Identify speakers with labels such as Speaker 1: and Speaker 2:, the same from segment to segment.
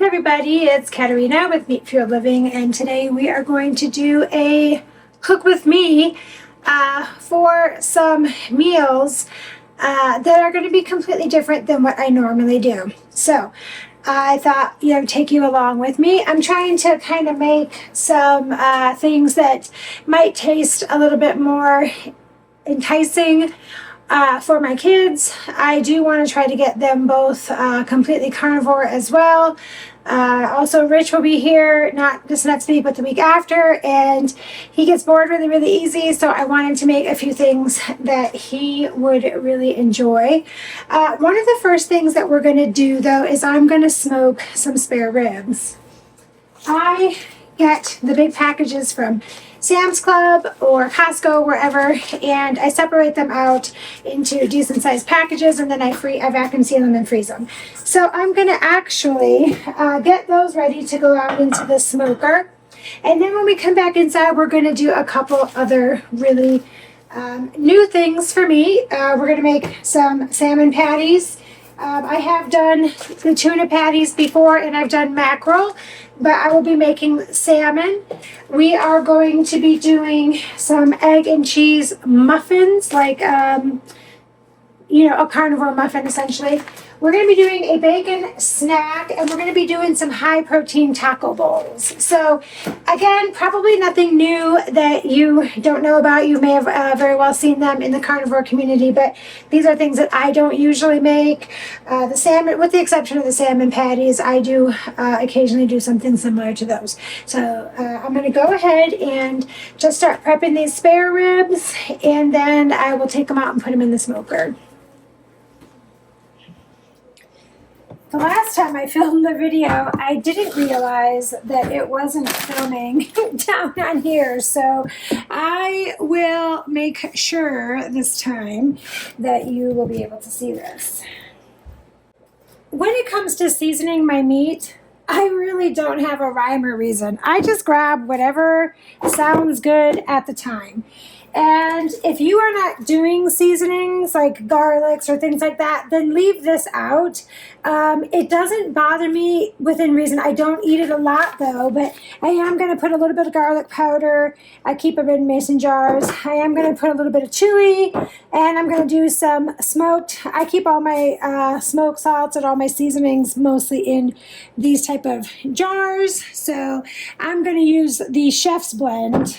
Speaker 1: everybody, it's Katerina with Meat Fueled Living, and today we are going to do a cook with me for some meals that are going to be completely different than what I normally do. So I thought, take you along with me. I'm trying to kind of make some things that might taste a little bit more enticing for my kids. I do want to try to get them both completely carnivore as well. Also, Rich will be here, not this next week, but the week after, and he gets bored really, really easy, so I wanted to make a few things that he would really enjoy. One of the first things that we're going to do, though, is I'm going to smoke some spare ribs. I get the big packages from Sam's Club or Costco, wherever, and I separate them out into decent sized packages, and then I vacuum seal them and freeze them. So I'm going to actually get those ready to go out into the smoker, and then when we come back inside, we're going to do a couple other really new things for me. We're going to make some salmon patties. I have done the tuna patties before, and I've done mackerel, but I will be making salmon. We are going to be doing some egg and cheese muffins, like, a carnivore muffin, essentially. We're going to be doing a bacon snack, and we're going to be doing some high-protein taco bowls. So, again, probably nothing new that you don't know about. You may have very well seen them in the carnivore community, but these are things that I don't usually make. The salmon, with the exception of the salmon patties, I do occasionally do something similar to those. So, I'm going to go ahead and just start prepping these spare ribs, and then I will take them out and put them in the smoker. The last time I filmed the video, I didn't realize that it wasn't filming down on here, so I will make sure this time that you will be able to see this. When it comes to seasoning my meat, I really don't have a rhyme or reason. I just grab whatever sounds good at the time. And if you are not doing seasonings like garlics or things like that, then leave this out. It doesn't bother me within reason. I don't eat it a lot though, but I am going to put a little bit of garlic powder. I keep them in mason jars. I am going to put a little bit of chili, and I'm going to do some smoked. I keep all my smoked salts and all my seasonings mostly in these type of jars. So I'm going to use the Chef's Blend.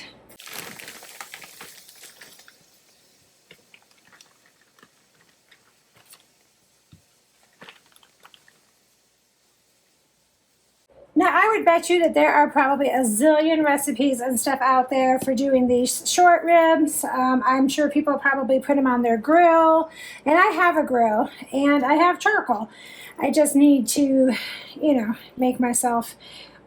Speaker 1: Now, I would bet you that there are probably a zillion recipes and stuff out there for doing these short ribs. I'm sure people probably put them on their grill, and I have a grill, and I have charcoal. I just need to, make myself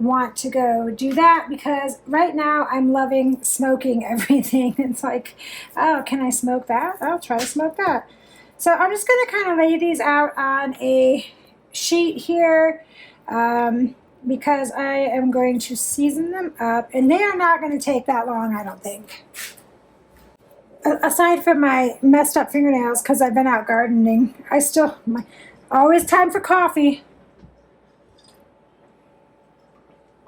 Speaker 1: want to go do that, because right now I'm loving smoking everything. It's like, oh, can I smoke that? I'll try to smoke that. So I'm just going to kind of lay these out on a sheet here. Because I am going to season them up, and they are not going to take that long, I don't think. Aside from my messed up fingernails, because I've been out gardening, always time for coffee.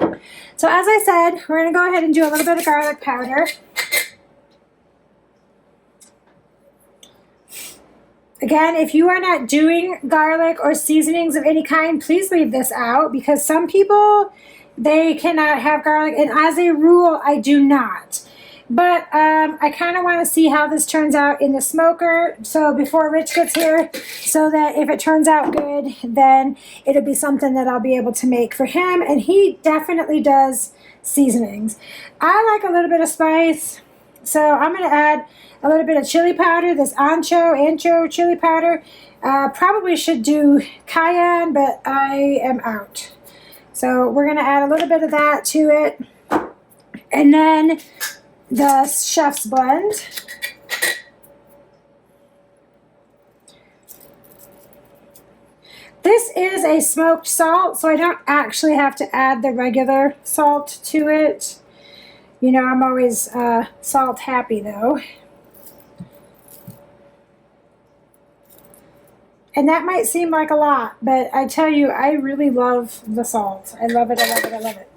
Speaker 1: So as I said, we're going to go ahead and do a little bit of garlic powder. Again, if you are not doing garlic or seasonings of any kind, please leave this out, because some people, they cannot have garlic, and as a rule, I do not. But I kind of want to see how this turns out in the smoker, so before Rich gets here, so that if it turns out good, then it'll be something that I'll be able to make for him, and he definitely does seasonings. I like a little bit of spice, so I'm going to add a little bit of chili powder, this ancho chili powder. Probably should do cayenne, but I am out. So we're going to add a little bit of that to it. And then the Chef's Blend. This is a smoked salt, so I don't actually have to add the regular salt to it. I'm always salt happy though. And that might seem like a lot, but I tell you, I really love the salt. I love it, I love it, I love it.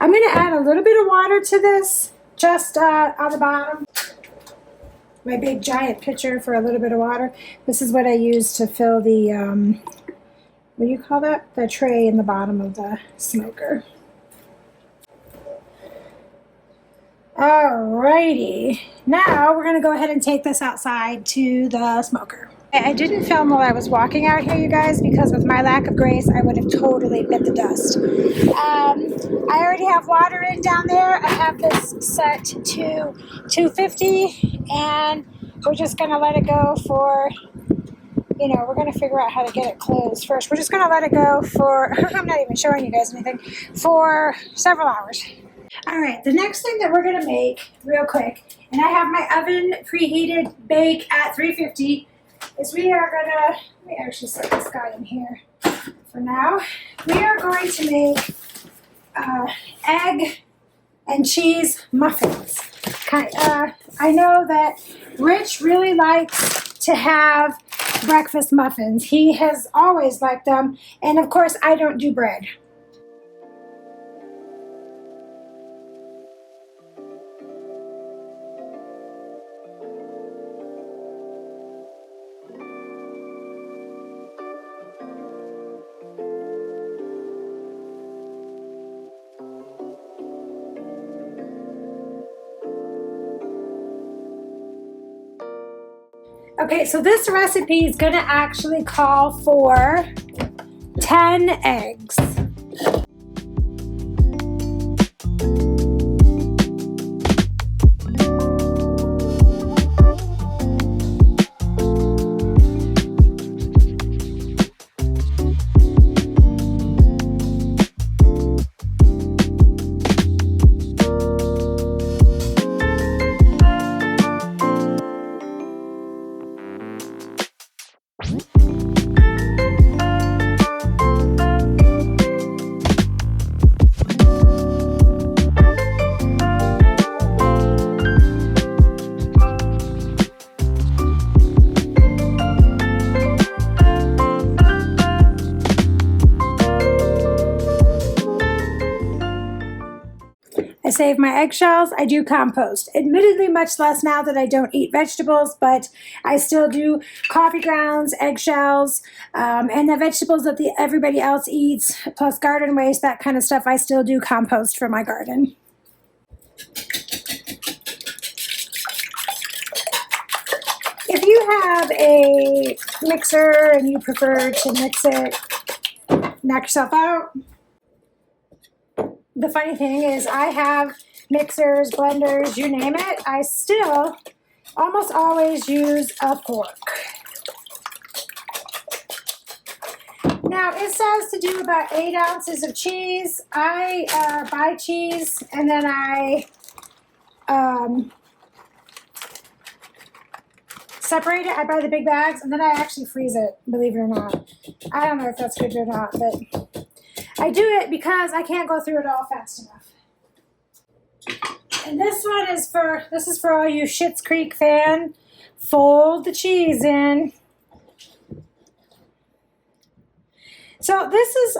Speaker 1: I'm going to add a little bit of water to this, just on the bottom. My big giant pitcher for a little bit of water. This is what I use to fill the, what do you call that? The tray in the bottom of the smoker. Alrighty, now we're going to go ahead and take this outside to the smoker. I didn't film while I was walking out here, you guys, because with my lack of grace, I would have totally bit the dust. I already have water in down there. I have this set to 250, and we're just going to let it go for, you know, we're going to figure out how to get it closed first. We're just going to let it go for, I'm not even showing you guys anything, for several hours. All right, the next thing that we're going to make real quick, and I have my oven preheated bake at 350, is we are going to, let me actually set this guy in here for now. We are going to make egg and cheese muffins. I know that Rich really likes to have breakfast muffins. He has always liked them, and of course I don't do bread. Okay, so this recipe is going to actually call for 10 eggs. I save my eggshells. I do compost. Admittedly, much less now that I don't eat vegetables, but I still do coffee grounds, eggshells, and the vegetables that everybody else eats, plus garden waste, that kind of stuff, I still do compost for my garden. If you have a mixer and you prefer to mix it, knock yourself out. The funny thing is I have mixers, blenders, you name it. I still almost always use a fork. Now it says to do about 8 ounces of cheese. I buy cheese and then I separate it. I buy the big bags and then I actually freeze it, believe it or not. I don't know if that's good or not, but I do it because I can't go through it all fast enough. And this one is for all you Schitt's Creek fan. Fold the cheese in. So this is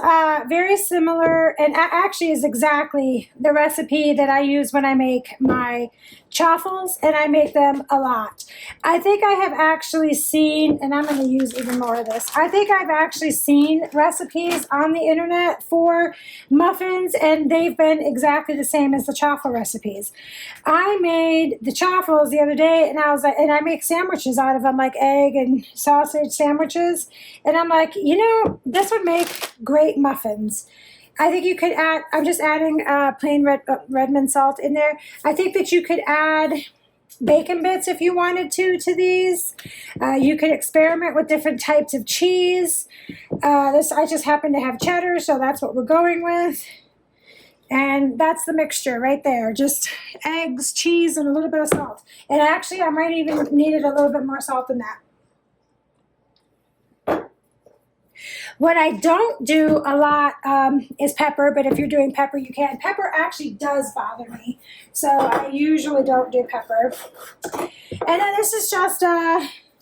Speaker 1: very similar, and actually is exactly the recipe that I use when I make my chaffles, and I make them a lot. I think I have actually seen, and I'm going to use even more of this, I think I've actually seen recipes on the internet for muffins, and they've been exactly the same as the chaffle recipes. I made the chaffles the other day, and I was like, and I make sandwiches out of them, like egg and sausage sandwiches, and I'm like, you know, this would make great muffins. I think you could add, I'm just adding plain Redmond salt in there. I think that you could add bacon bits if you wanted to these. You could experiment with different types of cheese. I just happen to have cheddar, so that's what we're going with. And that's the mixture right there. Just eggs, cheese, and a little bit of salt. And actually, I might even needed a little bit more salt than that. What I don't do a lot is pepper, but if you're doing pepper, you can. Pepper actually does bother me, so I usually don't do pepper. And then this is just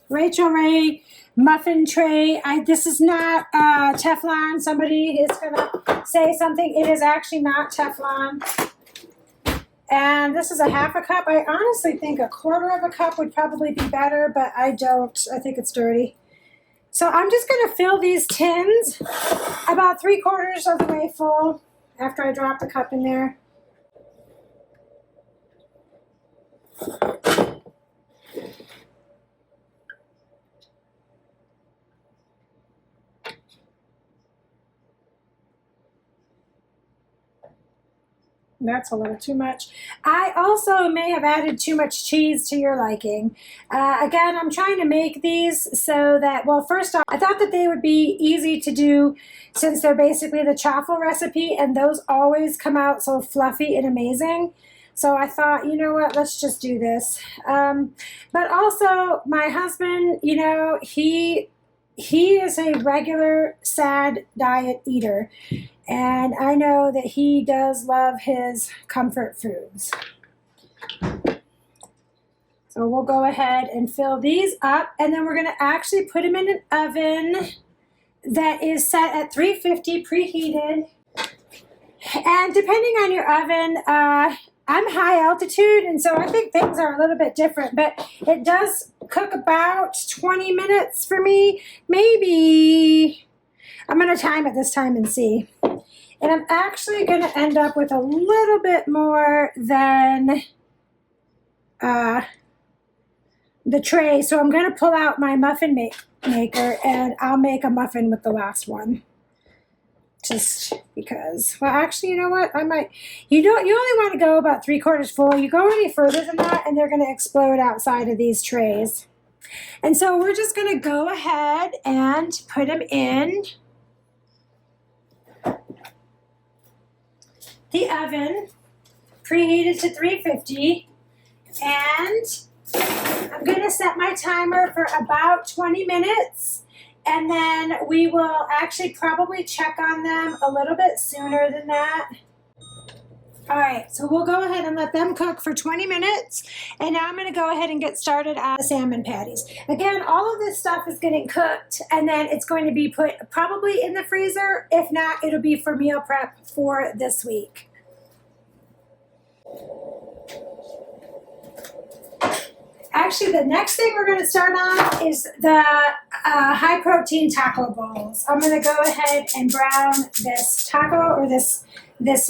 Speaker 1: Rachel Ray muffin tray. This is not Teflon. Somebody is going to say something. It is actually not Teflon. And this is a half a cup. I honestly think a quarter of a cup would probably be better, but I don't. I think it's dirty. So I'm just going to fill these tins about 3/4 of the way full after I drop the cup in there. That's a little too much. I also may have added too much cheese to your liking. Again, I'm trying to make these so that, well, first off, I thought that they would be easy to do since they're basically the chaffle recipe, and those always come out so fluffy and amazing. So I thought, you know what, let's just do this. But also, my husband, you know, he is a regular S.A.D diet eater. And I know that he does love his comfort foods. So we'll go ahead and fill these up, and then we're going to actually put them in an oven that is set at 350 preheated. And depending on your oven, I'm high altitude, and so I think things are a little bit different, but it does cook about 20 minutes for me, maybe. I'm going to time it this time and see. And I'm actually going to end up with a little bit more than the tray. So I'm going to pull out my muffin maker, and I'll make a muffin with the last one. Just because. Well, actually, you know what? I might. You only want to go about 3/4 full. You go any further than that, and they're going to explode outside of these trays. And so we're just going to go ahead and put them in the oven, preheated to 350, and I'm going to set my timer for about 20 minutes, and then we will actually probably check on them a little bit sooner than that. All right, so we'll go ahead and let them cook for 20 minutes, and now I'm going to go ahead and get started on the salmon patties. Again, all of this stuff is getting cooked, and then it's going to be put probably in the freezer. If not, it'll be for meal prep for this week. Actually, the next thing we're going to start on is the high-protein taco bowls. I'm going to go ahead and brown this taco, or this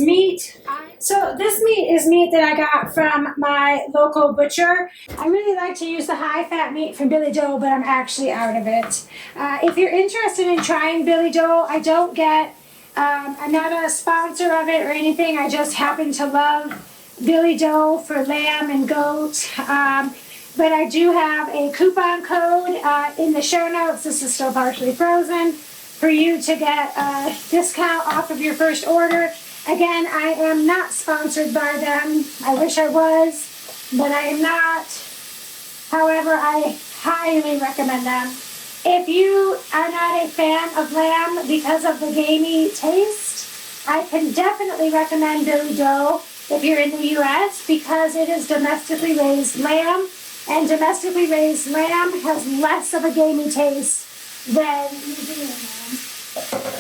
Speaker 1: meat. So this meat is meat that I got from my local butcher. I really like to use the high-fat meat from Billy Joel, but I'm actually out of it. If you're interested in trying Billy Joel, I'm not a sponsor of it or anything. I just happen to love Billy Joel for lamb and goat. But I do have a coupon code in the show notes. This is still partially frozen for you to get a discount off of your first order. Again, I am not sponsored by them. I wish I was, but I am not. However, I highly recommend them. If you are not a fan of lamb because of the gamey taste, I can definitely recommend Billy Joel if you're in the U.S. because it is domestically raised lamb, and domestically raised lamb has less of a gamey taste than New Zealand lamb.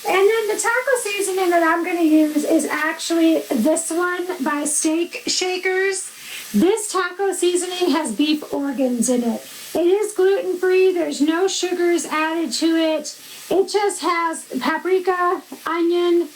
Speaker 1: And then the taco seasoning that I'm going to use is actually this one by Steak Shakers. This taco seasoning has beef organs in it. It is gluten-free. There's no sugars added to it. It just has paprika, onion,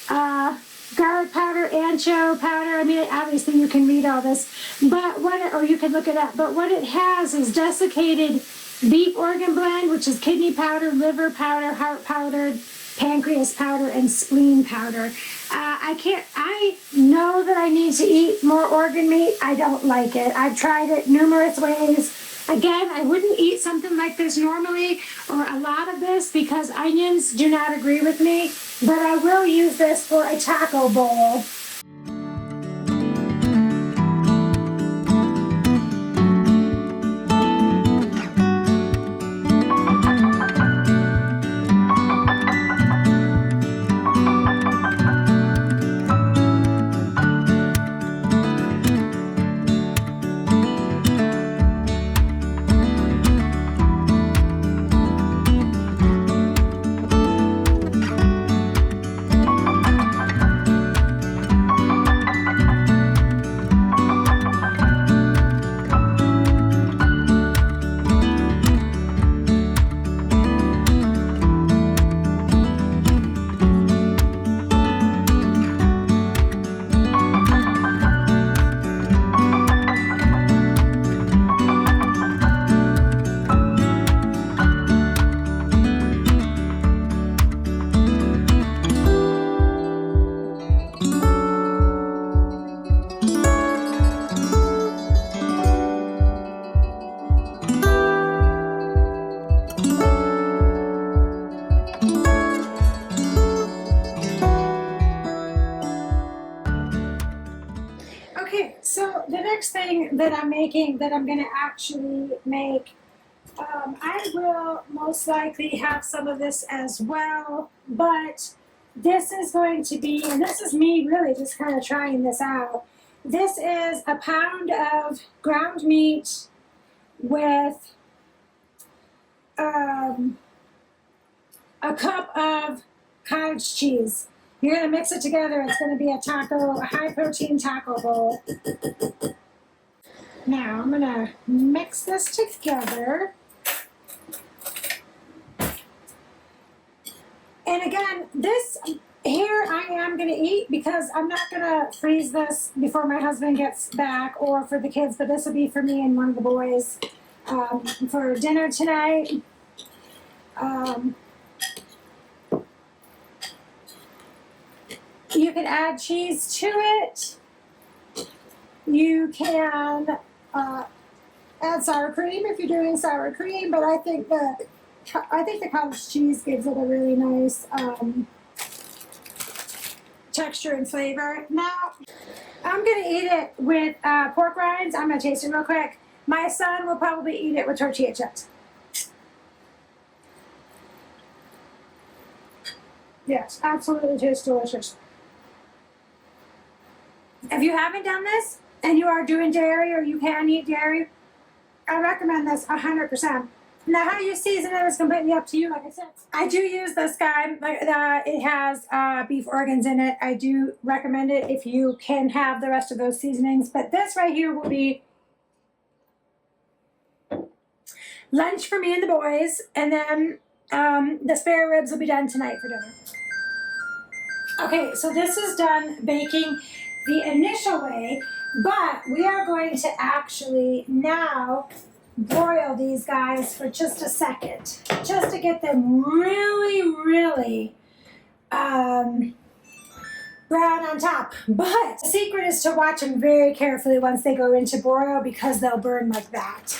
Speaker 1: garlic powder, ancho powder. I mean, obviously you can read all this, or you can look it up. But what it has is desiccated beef organ blend, which is kidney powder, liver powder, heart powder, pancreas powder, and spleen powder. I know that I need to eat more organ meat. I don't like it. I've tried it numerous ways. Again, I wouldn't eat something like this normally, or a lot of this, because onions do not agree with me, but I will use this for a taco bowl. that I'm making that I'm going to actually make. I will most likely have some of this as well, but this is going to be, and this is me really just kind of trying this out. This is a pound of ground meat with a cup of cottage cheese. You're going to mix it together. It's going to be a high protein taco bowl. Now I'm going to mix this together. And again, this here I am going to eat because I'm not going to freeze this before my husband gets back or for the kids, but this will be for me and one of the boys for dinner tonight. You can add cheese to it. You can add sour cream if you're doing sour cream, but I think the cottage cheese gives it a really nice texture and flavor. Now, I'm going to eat it with pork rinds. I'm going to taste it real quick. My son will probably eat it with tortilla chips. Yes, absolutely tastes delicious. If you haven't done this and you are doing dairy or you can eat dairy, I recommend this 100%. Now, how you season it is completely up to you. Like I said, I do use this guy. It has beef organs in it. I do recommend it if you can have the rest of those seasonings. But this right here will be lunch for me and the boys. And then the spare ribs will be done tonight for dinner. Okay, so this is done baking the initial way. But we are going to actually now broil these guys for just a second, just to get them really brown on top. But the secret is to watch them very carefully once they go into broil because they'll burn like that.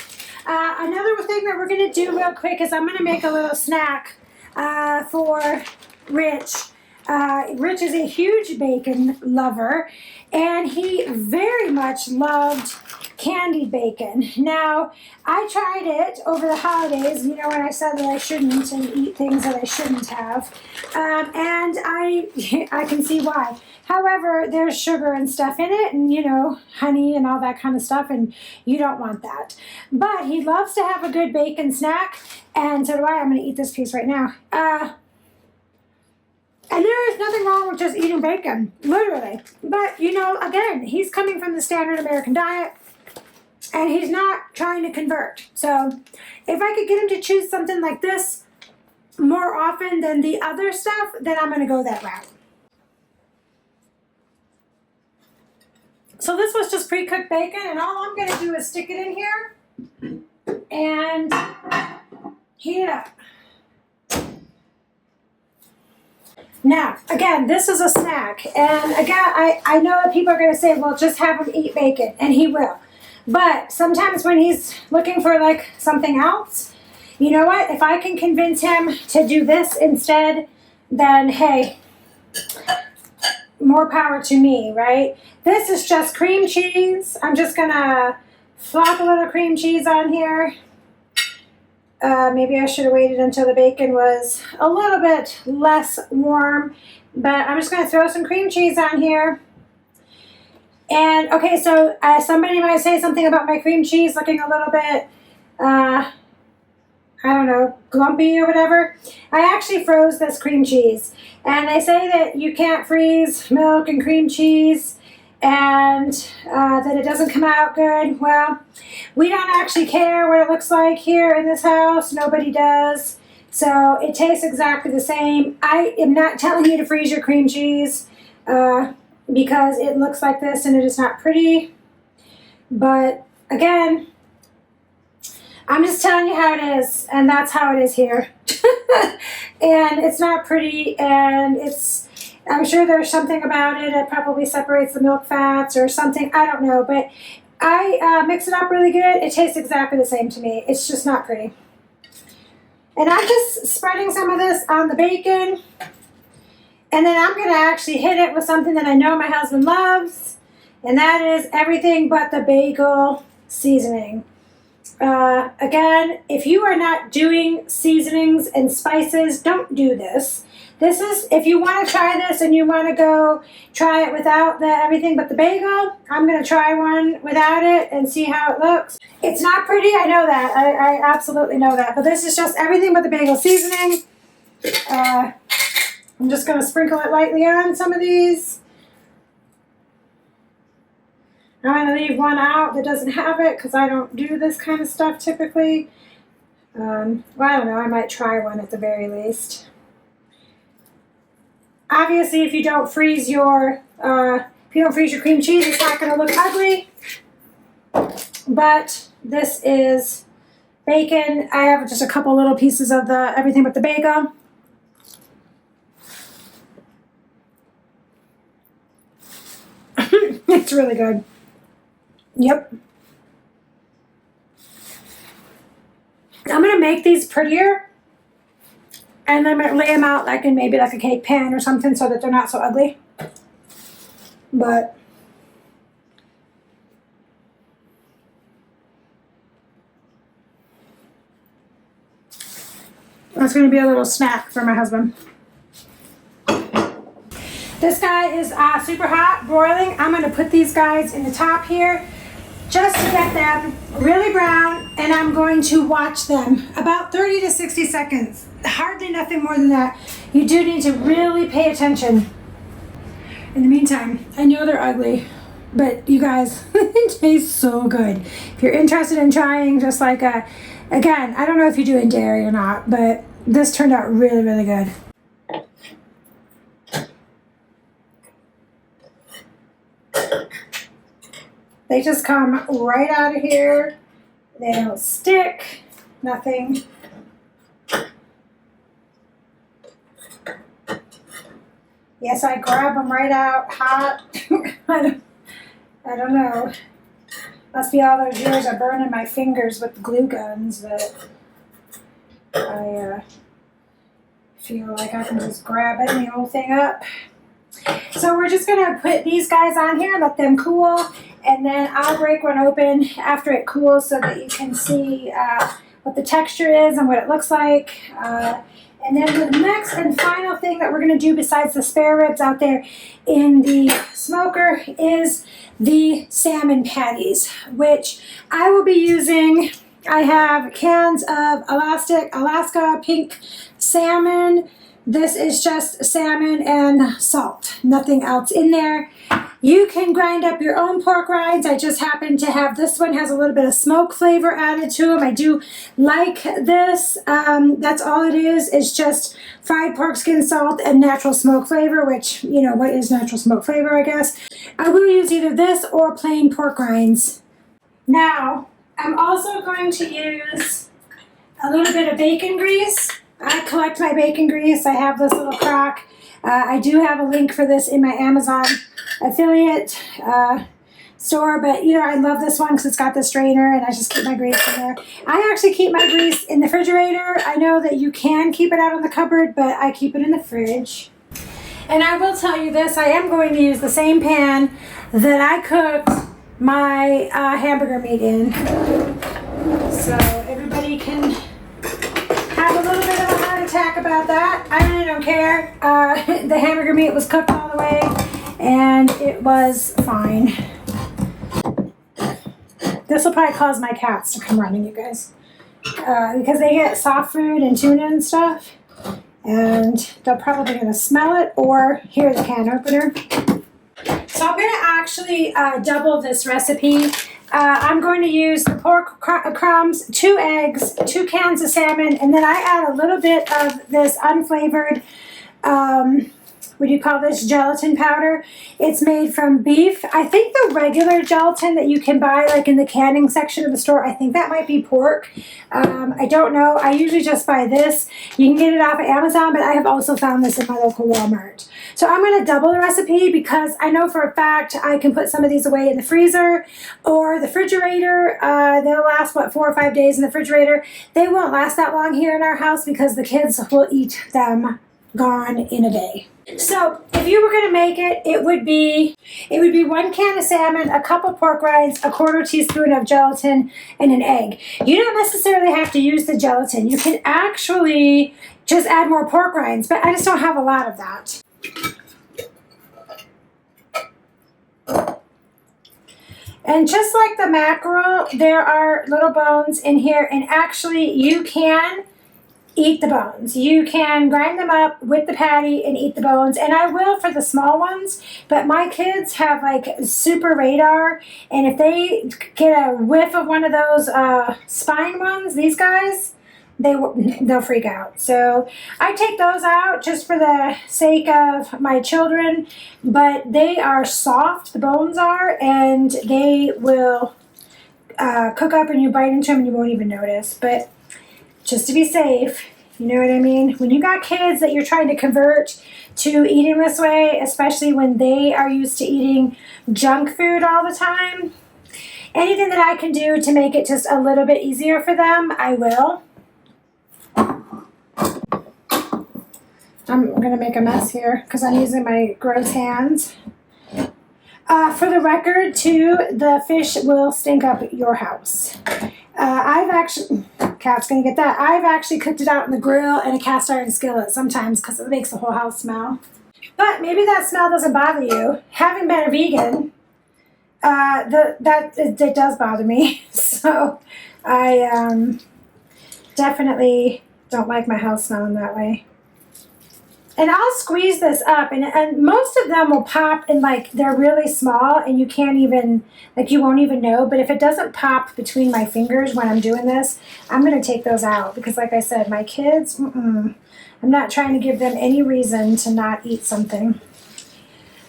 Speaker 1: Another thing that we're going to do real quick is I'm going to make a little snack for Rich. Rich is a huge bacon lover, and he very much loved candied bacon. Now, I tried it over the holidays, when I said that I shouldn't and eat things that I shouldn't have, and I can see why. However, there's sugar and stuff in it, and honey and all that kind of stuff, and you don't want that. But he loves to have a good bacon snack, and so do I. I'm going to eat this piece right now. And there is nothing wrong with just eating bacon, literally. But, again, he's coming from the standard American diet, and he's not trying to convert. So if I could get him to choose something like this more often than the other stuff, then I'm going to go that route. So this was just pre-cooked bacon, and all I'm going to do is stick it in here and heat it up. Now, again, this is a snack, and again, I know that people are going to say, well, just have him eat bacon, and he will. But sometimes when he's looking for, something else, you know what? If I can convince him to do this instead, then, hey, more power to me, right? This is just cream cheese. I'm just going to flop a little cream cheese on here. Maybe I should have waited until the bacon was a little bit less warm, but I'm just going to throw some cream cheese on here. And, okay, so somebody might say something about my cream cheese looking a little bit, I don't know, glumpy or whatever. I actually froze this cream cheese. And they say that you can't freeze milk and cream cheese and that it doesn't come out good. Well, we don't actually care what it looks like here in this house. Nobody does. So it tastes exactly the same. I am not telling you to freeze your cream cheese because it looks like this and it is not pretty. But again, I'm just telling you how it is, and that's how it is here. And it's not pretty, and I'm sure there's something about it. It probably separates the milk fats or something. I don't know, but I mix it up really good. It tastes exactly the same to me. It's just not pretty. And I'm just spreading some of this on the bacon. And then I'm going to actually hit it with something that I know my husband loves. And that is everything but the bagel seasoning. Again, if you are not doing seasonings and spices, don't do this. This is, if you want to try this and you want to go try it without the everything but the bagel, I'm going to try one without it and see how it looks. It's not pretty, I know that. I absolutely know that. But this is just everything but the bagel seasoning. I'm just going to sprinkle it lightly on some of these. I'm going to leave one out that doesn't have it because I don't do this kind of stuff typically. Well, I don't know. I might try one at the very least. Obviously, if you don't freeze your cream cheese, it's not going to look ugly. But this is bacon. I have just a couple little pieces of the everything but the bagel. It's really good. Yep. I'm going to make these prettier. And then I lay them out like in maybe like a cake pan or something so that they're not so ugly. But that's going to be a little snack for my husband. This guy is super hot, broiling. I'm going to put these guys in the top here just to get them really brown, and I'm going to watch them about 30 to 60 seconds. Hardly nothing more than that. You do need to really pay attention. In the meantime, I know they're ugly, but you guys, it tastes so good. If you're interested in trying just like again, I don't know if you do in dairy or not, but this turned out really, really good. They just come right out of here. They don't stick, nothing. Yes, I grab them right out hot. I don't know. Must be all those years of burning my fingers with glue guns that I feel like I can just grab any old thing up. So we're just going to put these guys on here, let them cool, and then I'll break one open after it cools so that you can see what the texture is and what it looks like. And then the next and final thing that we're going to do besides the spare ribs out there in the smoker is the salmon patties, which I will be using. I have cans of Alaska pink salmon. This is just salmon and salt, nothing else in there. You can grind up your own pork rinds. I just happen to have this one has a little bit of smoke flavor added to them. I do like this. That's all it is. It's just fried pork skin, salt, and natural smoke flavor, which, you know, what is natural smoke flavor, I guess. I will use either this or plain pork rinds. Now, I'm also going to use a little bit of bacon grease. I collect my bacon grease. I have this little crock. I do have a link for this in my Amazon affiliate store, but you know, I love this one because it's got the strainer and I just keep my grease in there. I actually keep my grease in the refrigerator. I know that you can keep it out on the cupboard, but I keep it in the fridge. And I will tell you this, I am going to use the same pan that I cooked my hamburger meat in. So everybody can have a little bit of a heart attack about that. I really don't care. The hamburger meat was cooked all the way and it was fine. This will probably cause my cats to come running, you guys. Because they get soft food and tuna and stuff. And they're probably going to smell it or hear the can opener. So I'm going to actually double this recipe. I'm going to use the pork crumbs, 2 eggs, 2 cans of salmon, and then I add a little bit of this unflavored, what do you call this, gelatin powder. It's made from beef. I think the regular gelatin that you can buy like in the canning section of the store, I think that might be pork. I don't know. I usually just buy this. You can get it off of Amazon, but I have also found this in my local Walmart. So I'm going to double the recipe because I know for a fact I can put some of these away in the freezer or the refrigerator. They'll last, what, 4 or 5 days in the refrigerator. They won't last that long here in our house because the kids will eat them gone in a day. So if you were going to make it, it would be 1 can of salmon, a cup of pork rinds, a quarter teaspoon of gelatin, and an egg. You don't necessarily have to use the gelatin. You can actually just add more pork rinds, but I just don't have a lot of that. And just like the mackerel, there are little bones in here, and actually you can eat the bones. You can grind them up with the patty and eat the bones, and I will for the small ones, but my kids have like super radar, and if they get a whiff of one of those spine ones, they'll freak out. So I take those out just for the sake of my children, but they are soft, the bones are, and they will cook up and you bite into them and you won't even notice. But just to be safe, you know what I mean? When you got kids that you're trying to convert to eating this way, especially when they are used to eating junk food all the time, anything that I can do to make it just a little bit easier for them, I will. I'm going to make a mess here because I'm using my gross hands. For the record, too, the fish will stink up your house. Cat's going to get that. I've actually cooked it out in the grill and a cast iron skillet sometimes because it makes the whole house smell. But maybe that smell doesn't bother you. Having been a vegan, it does bother me. So I definitely don't like my house smelling that way. And I'll squeeze this up, and most of them will pop, and like they're really small, and you can't even, like you won't even know. But if it doesn't pop between my fingers when I'm doing this, I'm going to take those out because, like I said, my kids, I'm not trying to give them any reason to not eat something.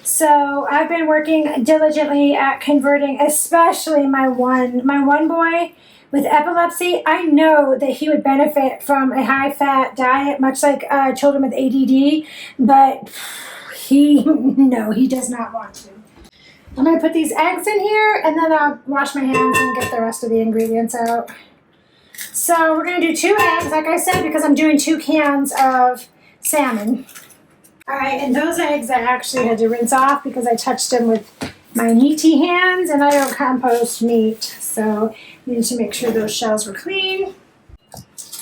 Speaker 1: So I've been working diligently at converting, especially my one boy with epilepsy. I know that he would benefit from a high-fat diet, much like children with ADD, but he does not want to. I'm going to put these eggs in here, and then I'll wash my hands and get the rest of the ingredients out. So we're going to do 2 eggs, like I said, because I'm doing 2 cans of salmon. All right, and those eggs I actually had to rinse off because I touched them with my meaty hands, and I don't compost meat, so I needed to make sure those shells were clean.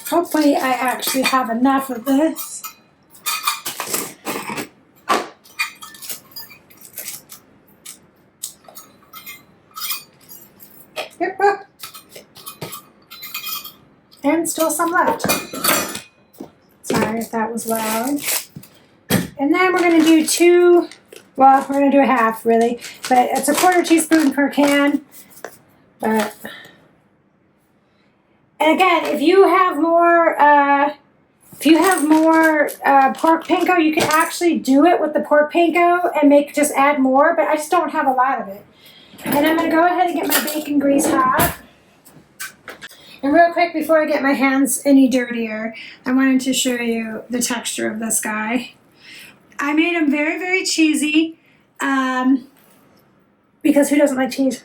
Speaker 1: Hopefully I actually have enough of this. Yep. And still some left. Sorry if that was loud. And then we're going to do 2, well, we're going to do a half, really. But it's a quarter teaspoon per can. And again, if you have more pork panko, you can actually do it with the pork panko and just add more, but I just don't have a lot of it. And I'm going to go ahead and get my bacon grease hot. And real quick, before I get my hands any dirtier, I wanted to show you the texture of this guy. I made him very, very cheesy, because who doesn't like cheese?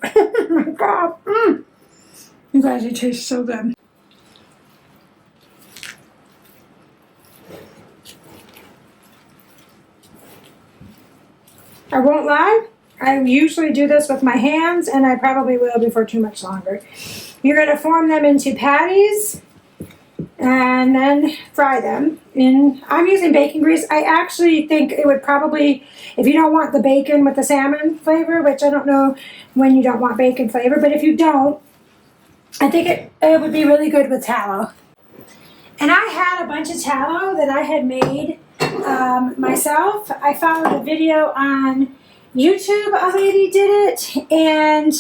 Speaker 1: Oh my God. You guys, it tastes so good. I won't lie, I usually do this with my hands, and I probably will before too much longer. You're going to form them into patties and then fry them. And I'm using bacon grease. I actually think it would probably, if you don't want the bacon with the salmon flavor, which I don't know when you don't want bacon flavor, but if you don't, I think it would be really good with tallow. And I had a bunch of tallow that I had made myself. I followed a video on YouTube, a lady did it, and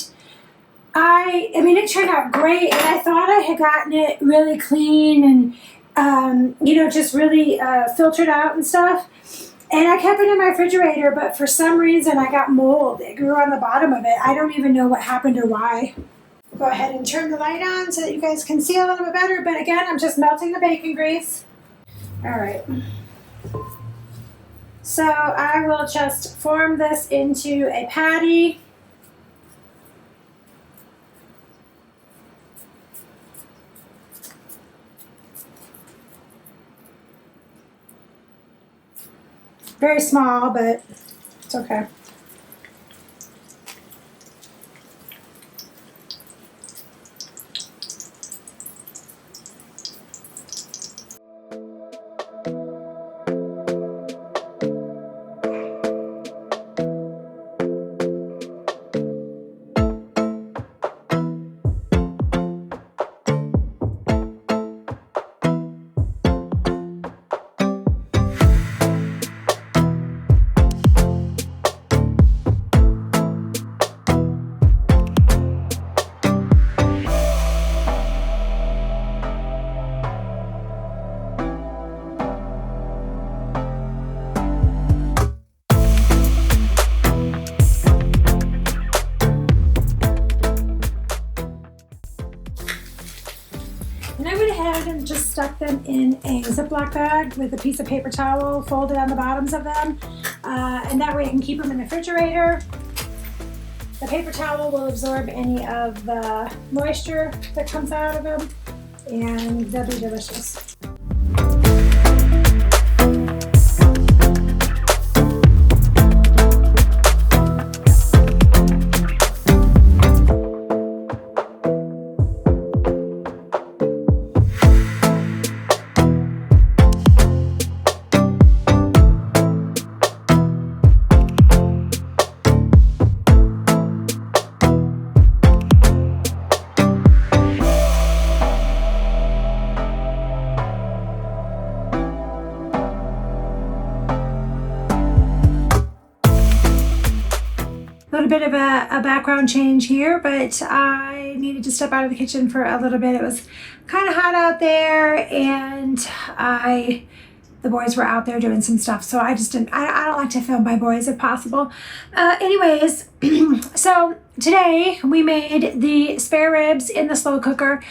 Speaker 1: I mean, it turned out great, and I thought I had gotten it really clean and, just really filtered out and stuff. And I kept it in my refrigerator, but for some reason I got mold. It grew on the bottom of it. I don't even know what happened or why. Go ahead and turn the light on so that you guys can see a little bit better. But again, I'm just melting the bacon grease. All right. So I will just form this into a patty. Very small, but it's okay. And I went ahead and just stuck them in a Ziploc bag with a piece of paper towel folded on the bottoms of them. And that way I can keep them in the refrigerator. The paper towel will absorb any of the moisture that comes out of them, and they'll be delicious. A little bit of a background change here, but I needed to step out of the kitchen for a little bit. It was kind of hot out there, and the boys were out there doing some stuff, so I just didn't. I don't like to film my boys if possible. Anyways, so today we made the spare ribs in the slow cooker.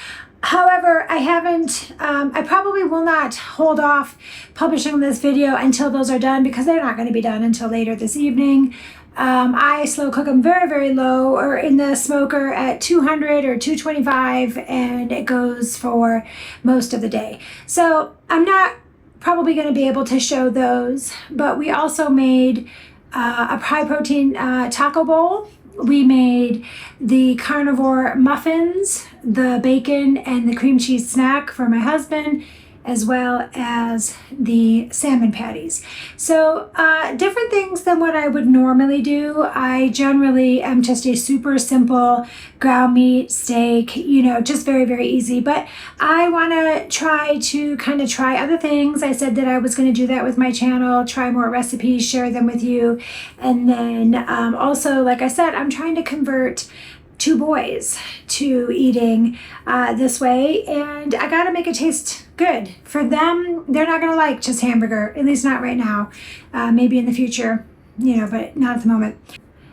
Speaker 1: However, I probably will not hold off publishing this video until those are done, because they're not going to be done until later this evening. I slow cook them very, very low, or in the smoker at 200 or 225, and it goes for most of the day. So I'm not probably going to be able to show those, but we also made a high protein taco bowl. We made the carnivore muffins, the bacon and the cream cheese snack for my husband, as well as the salmon patties. So different things than what I would normally do. I generally am just a super simple ground meat, steak, just very, very easy. But I want to try other things. I said that I was going to do that with my channel, try more recipes, share them with you. And then also, like I said, I'm trying to convert 2 boys to eating this way, and I gotta make it taste good for them. They're not gonna like just hamburger, at least not right now. Maybe in the future, but not at the moment.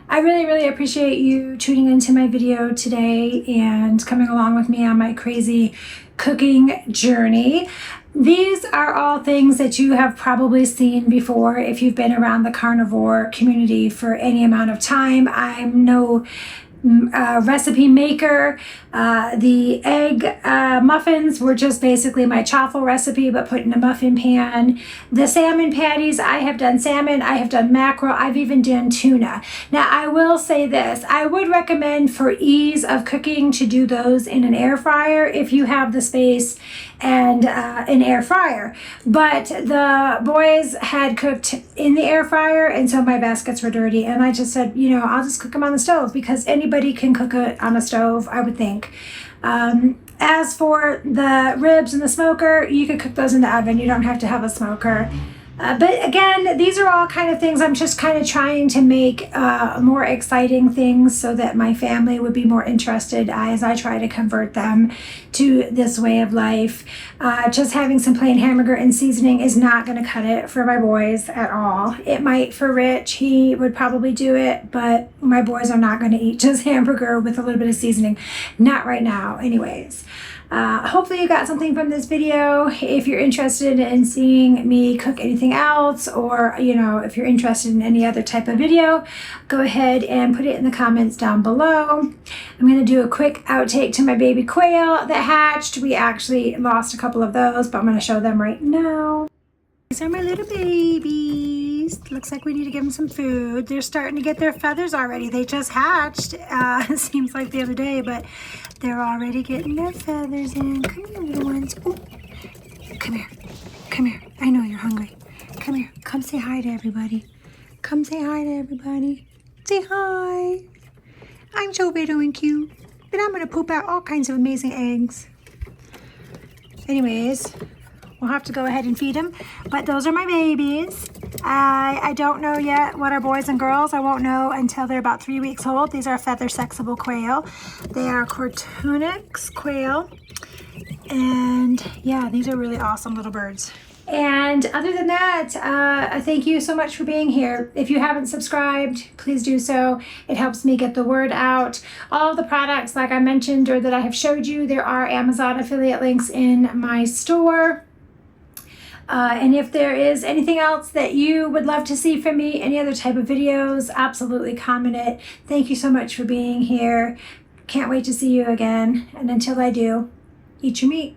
Speaker 1: I really, really appreciate you tuning into my video today and coming along with me on my crazy cooking journey. These are all things that you have probably seen before if you've been around the carnivore community for any amount of time. I'm no recipe maker. The egg muffins were just basically my chaffle recipe, but put in a muffin pan. The salmon patties, I have done salmon, I have done mackerel, I've even done tuna. Now I will say this, I would recommend for ease of cooking to do those in an air fryer if you have the space and an air fryer. But the boys had cooked in the air fryer, and so my baskets were dirty, and I just said, I'll just cook them on the stove, because anybody can cook it on a stove, I would think. As for the ribs in the smoker, you could cook those in the oven. You don't have to have a smoker. But again, these are all kind of things I'm just kind of trying to make more exciting things so that my family would be more interested as I try to convert them to this way of life. Just having some plain hamburger and seasoning is not going to cut it for my boys at all. It might for Rich. He would probably do it, but my boys are not going to eat just hamburger with a little bit of seasoning. Not right now, anyways. Hopefully you got something from this video. If you're interested in seeing me cook anything else, or if you're interested in any other type of video, go ahead and put it in the comments down below. I'm going to do a quick outtake to my baby quail that hatched. We actually lost a couple of those, but I'm going to show them right now. These are my little babies. babies. Looks like we need to give them some food. They're starting to get their feathers already. They just hatched, it seems like the other day, but they're already getting their feathers in. Come here, little ones. Ooh. Come here. Come here. I know you're hungry. Come here. Come say hi to everybody. Come say hi to everybody. Say hi. I'm so little and cute. And I'm going to poop out all kinds of amazing eggs. Anyways, we'll have to go ahead and feed them. But those are my babies. I don't know yet what are boys and girls. I won't know until they're about 3 weeks old. These are feather sexable quail. They are Cortunix quail. And yeah, these are really awesome little birds. And other than that, thank you so much for being here. If you haven't subscribed, please do so. It helps me get the word out. All of the products, like I mentioned or that I have showed you, there are Amazon affiliate links in my store. And if there is anything else that you would love to see from me, any other type of videos, absolutely comment it. Thank you so much for being here. Can't wait to see you again. And until I do, eat your meat.